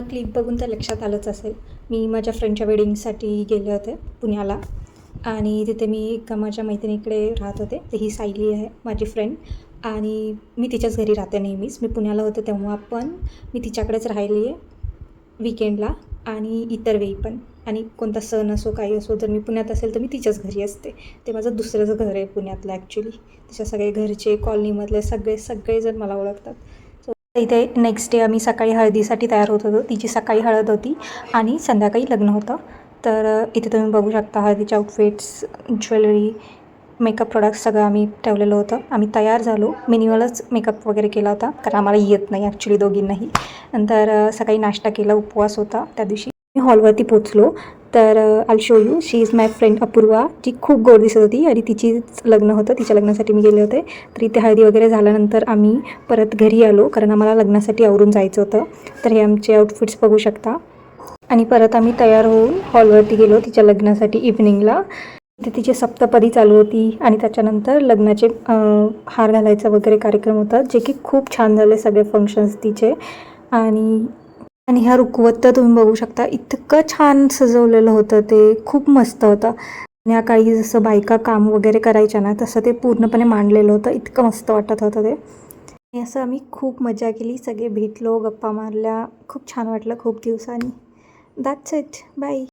Clip बघून तर लक्षात आलंच असेल, मी माझ्या फ्रेंडच्या वेडिंगसाठी गेले होते पुण्याला. आणि तिथे मी एका माझ्या मैत्रिणीकडे राहत होते. तर ही सायली आहे माझी फ्रेंड आणि मी तिच्याच घरी राहते नेहमीच. मी पुण्याला होते तेव्हा पण मी तिच्याकडेच राहिली आहे विकेंडला आणि इतर वेळी पण. आणि कोणता सण असो काही असो, जर मी पुण्यात असेल तर मी तिच्याच घरी असते. ते माझं दुसरंच घर आहे पुण्यातलं ॲक्च्युली. तिच्या सगळे घरचे कॉलनीमधले सगळेजण मला ओळखतात. सो इथे नेक्स्ट डे आम्ही सकाळी हळदीसाठी तयार होत होतो. तिची सकाळी हळद होती आणि संध्याकाळी लग्न होतं. तर इथे तुम्ही बघू शकता हळदीचे आउटफिट्स, ज्वेलरी, मेकअप प्रोडक्ट्स सगळं आम्ही ठेवलेलं होतं. आम्ही तयार झालो, मिनिमलच मेकअप वगैरे केला होता कारण आम्हाला येत नाही ॲक्च्युली दोघींनाही. नंतर सकाळी नाश्ता केला, उपवास होता त्या दिवशी. मी हॉलवरती पोचलो. तर I'll show you, she is my friend Apurva, जी खूप गोड दिसत होती आणि तिचीच लग्न होतं. तिच्या लग्नासाठी मी गेले होते. तर इथे हळदी वगैरे झाल्यानंतर आम्ही परत घरी आलो कारण आम्हाला लग्नासाठी आवरून जायचं होतं. तर हे आमचे आउटफिट्स बघू शकता. आणि परत आम्ही तयार होऊन हॉलवरती गेलो तिच्या लग्नासाठी इव्हनिंगला. तिथे तिची सप्तपदी चालू होती आणि त्याच्यानंतर लग्नाचे हार घालायचा वगैरे कार्यक्रम होता, जे की खूप छान झाले सगळे फंक्शन्स तिचे. आणि आणि ह्या रुखवत तर तुम्ही बघू शकता, इतकं छान सजवलेलं होतं, ते खूप मस्त होतं. या काळी जसं बायका काम वगैरे करायच्या ना, तसं ते पूर्णपणे मांडलेलं होतं. इतकं मस्त वाटत होतं ते. आणि असं आम्ही खूप मजा केली, सगळे भेटलो, गप्पा मारल्या, खूप छान वाटलं खूप दिवसांनी. That's it, bye.